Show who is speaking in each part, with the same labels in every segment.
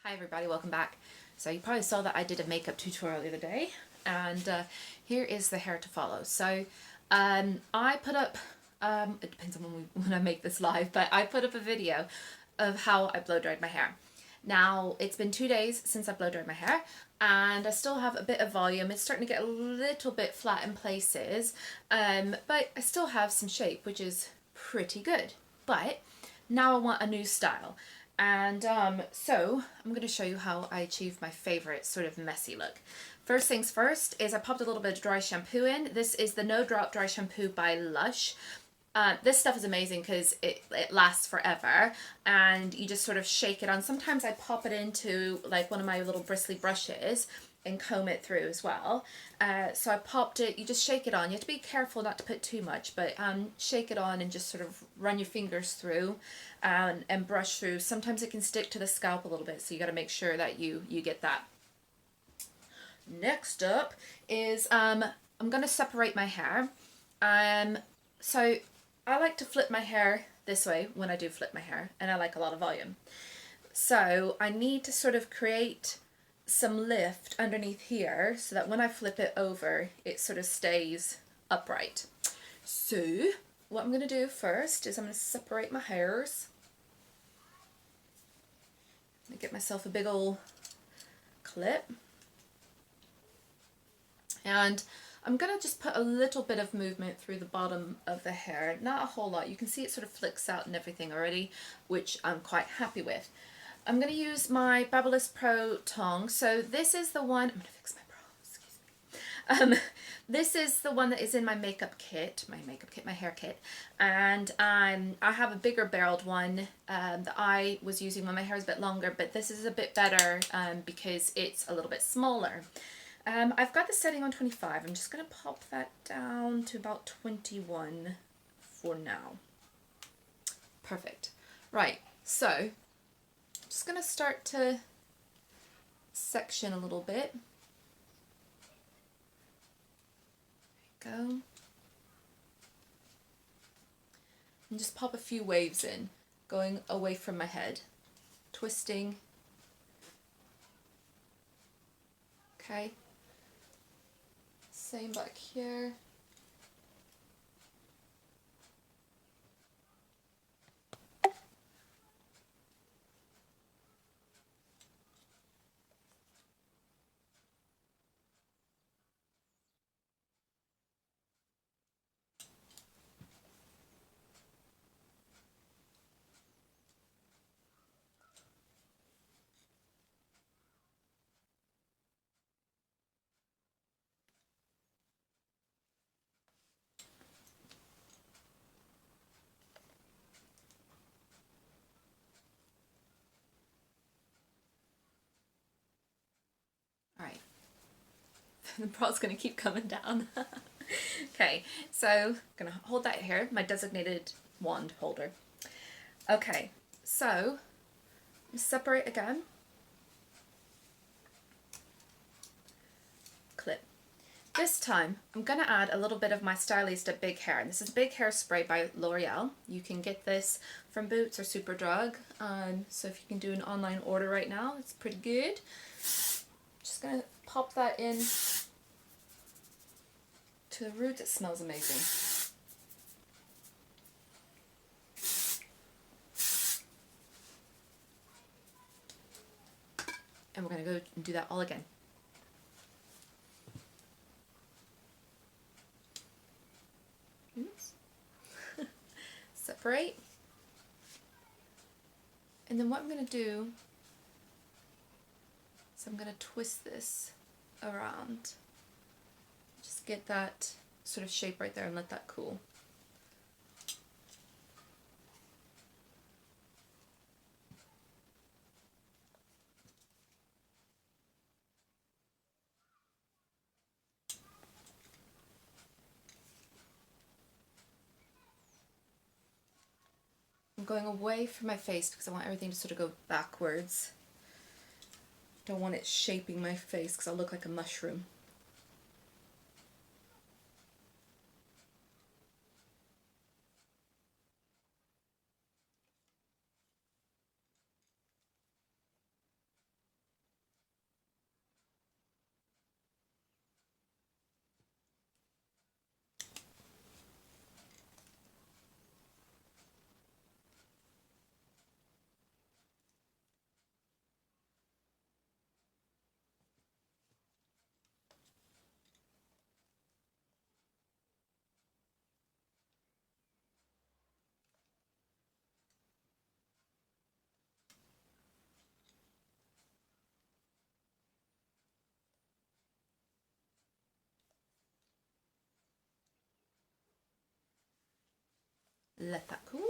Speaker 1: Hi everybody, welcome back. So you probably saw that I did a makeup tutorial the other day, and here is the hair to follow. So I put up, it depends on when I make this live, but I put up a video of how I blow dried my hair. Now it's been 2 days since I blow dried my hair, and I still have a bit of volume. It's starting to get a little bit flat in places, but I still have some shape, which is pretty good. But now I want a new style. And so I'm going to show you how I achieve my favorite sort of messy look. First things first is I popped a little bit of dry shampoo in. This is the No Drought Dry Shampoo by Lush. This stuff is amazing because it lasts forever, and you just sort of shake it on. Sometimes I pop it into like one of my little bristly brushes and comb it through as well. So I popped it, you just shake it on. You have to be careful not to put too much, but shake it on and just sort of run your fingers through and brush through. Sometimes it can stick to the scalp a little bit, so you got to make sure that you get that. Next up is I'm going to separate my hair. So I like to flip my hair this way when I do flip my hair, and I like a lot of volume. So I need to sort of create some lift underneath here so that when I flip it over, it sort of stays upright. So what I'm going to do first is I'm going to separate my hairs. I'm going to get myself a big old clip. And I'm going to just put a little bit of movement through the bottom of the hair. Not a whole lot. You can see it sort of flicks out and everything already, which I'm quite happy with. I'm going to use my babylisspro Tong. So this is the one, I'm going to fix my bra, excuse me. This is the one that is in my makeup kit, my hair kit. And I have a bigger barreled one that I was using when my hair is a bit longer, but this is a bit better because it's a little bit smaller. I've got the setting on 25. I'm just going to pop that down to about 21 for now. Perfect. Right, so I'm just going to start to section a little bit. There we go. And just pop a few waves in, going away from my head. Twisting. Okay. Same back here. All right. The bra's going to keep coming down. Okay, so I'm going to hold that here, my designated wand holder. Okay, so separate again. Clip. This time I'm going to add a little bit of my Stylista Big Hair. This is Big Hair Spray by L'Oreal. You can get this from Boots or Superdrug. So if you can do an online order right now, it's pretty good. Just going to pop that in to the root. It smells amazing. And we're going to go and do that all again. Oops. Separate. And then what I'm going to do is I'm going to twist this around. Just get that sort of shape right there and let that cool. I'm going away from my face because I want everything to sort of go backwards. Don't want it shaping my face because I'll look like a mushroom. let that cool.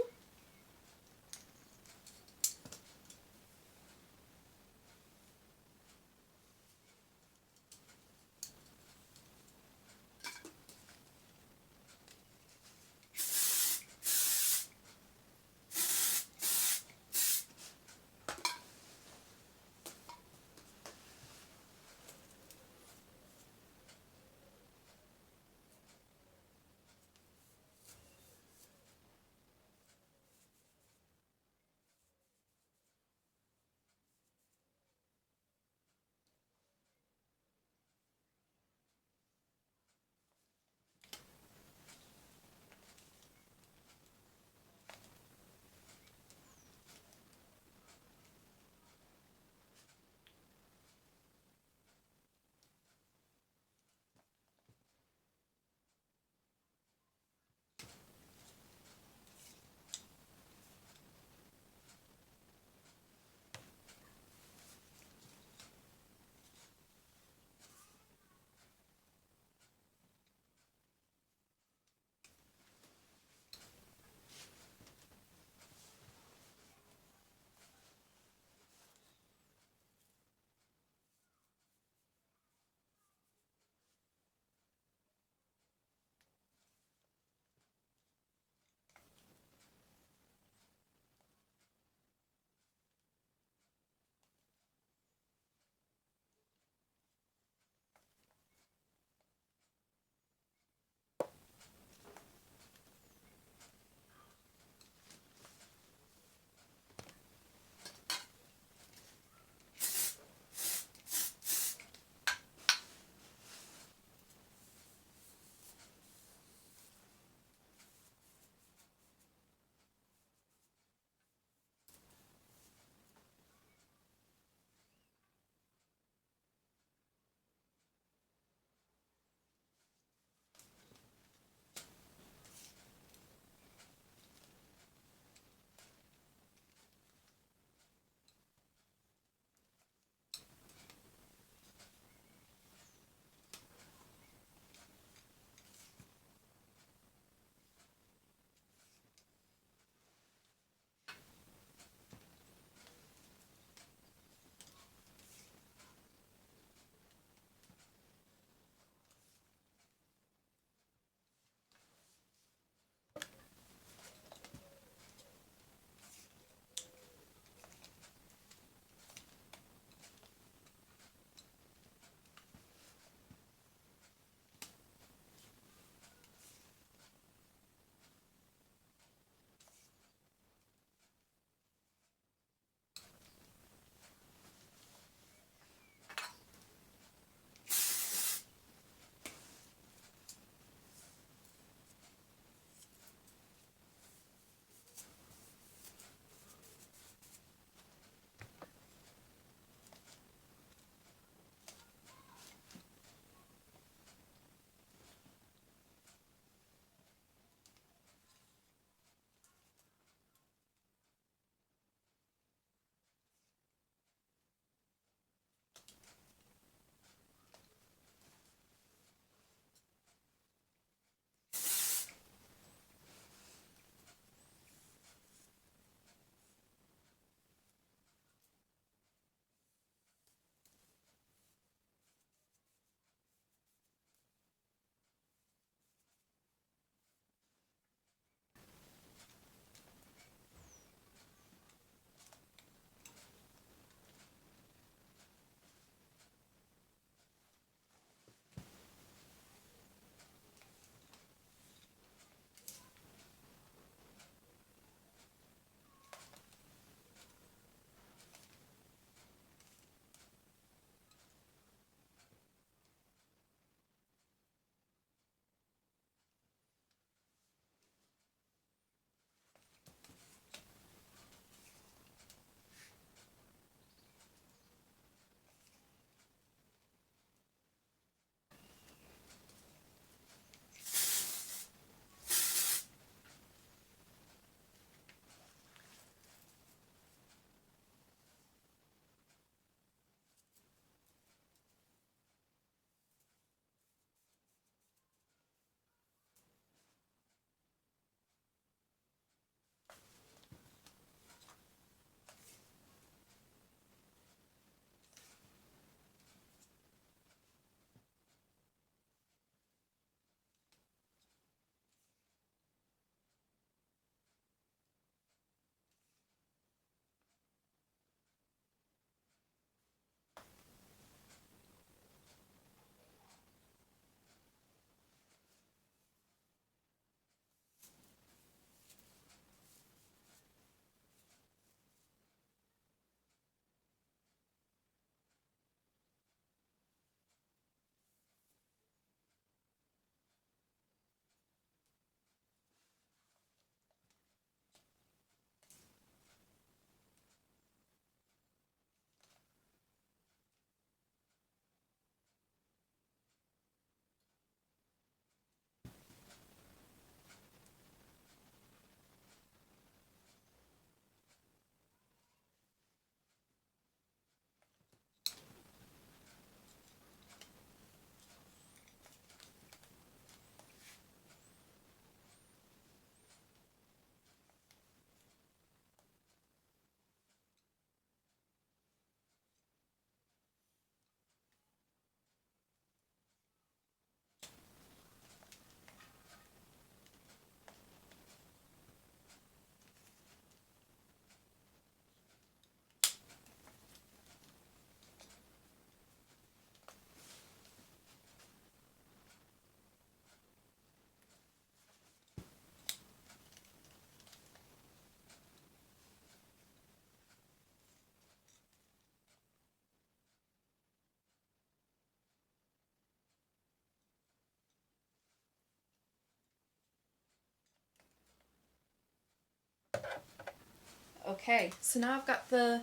Speaker 1: Okay, so now I've got the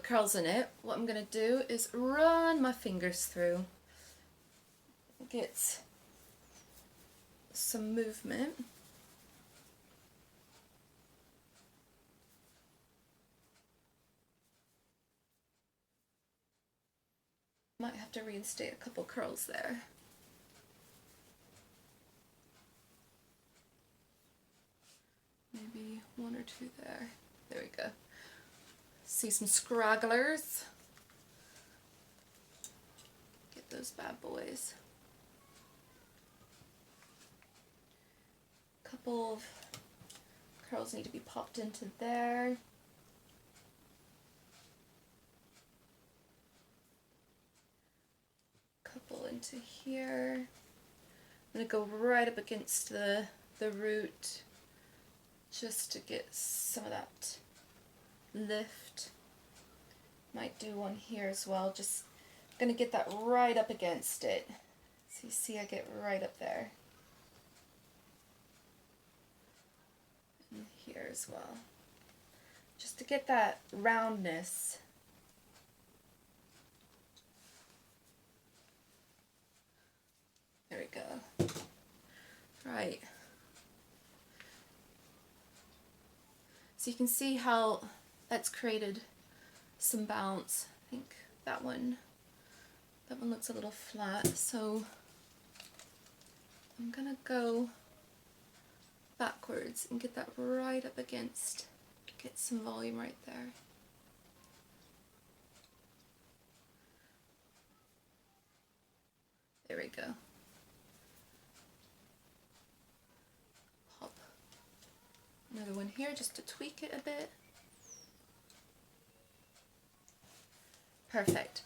Speaker 1: curls in it. What I'm going to do is run my fingers through. Get some movement. Might have to reinstate a couple curls there. Maybe one or two there. There we go. See some scragglers. Get those bad boys. Couple of curls need to be popped into there. Couple into here. I'm going to go right up against the root just to get some of that lift. Might do one here as well. Just going to get that right up against it. So you see I get right up there. And here as well. Just to get that roundness. There we go. Right. So you can see how that's created some bounce. I think that one looks a little flat, so I'm gonna go backwards and get that right up against, get some volume right there. There we go. Pop another one here just to tweak it a bit. Perfect.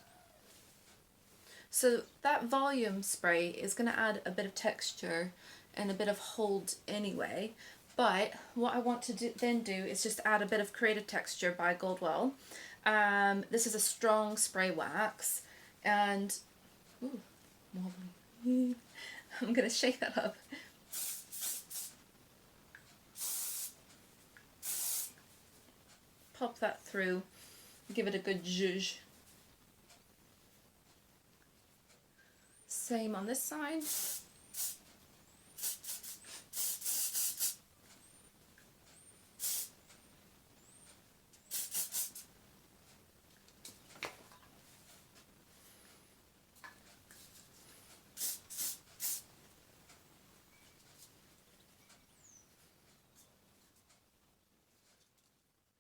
Speaker 1: So that volume spray is going to add a bit of texture and a bit of hold anyway, but what I want to then do is just add a bit of creative texture by Goldwell. This is a strong spray wax, and ooh, I'm going to shake that up. Pop that through, give it a good zhuzh. Same on this side.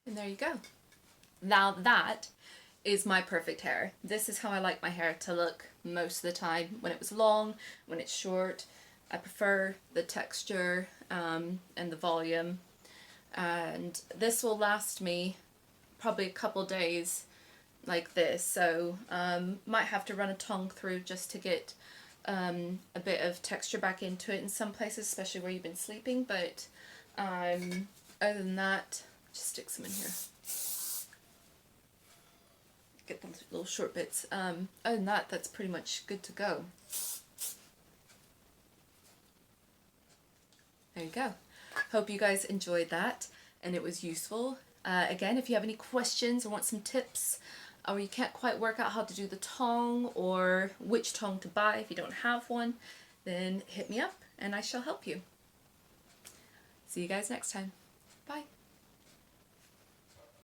Speaker 1: And there you go. Now that is my perfect hair. This is how I like my hair to look most of the time. When it was long, when it's short, I prefer the texture and the volume. And this will last me probably a couple days like this. So might have to run a Tong through just to get a bit of texture back into it in some places, especially where you've been sleeping. But other than that, just stick some in here. Get those little short bits. Other than that, that's pretty much good to go. There you go. Hope you guys enjoyed that and it was useful. Again, if you have any questions or want some tips, or you can't quite work out how to do the Tong or which Tong to buy if you don't have one, then hit me up and I shall help you. See you guys next time. Bye.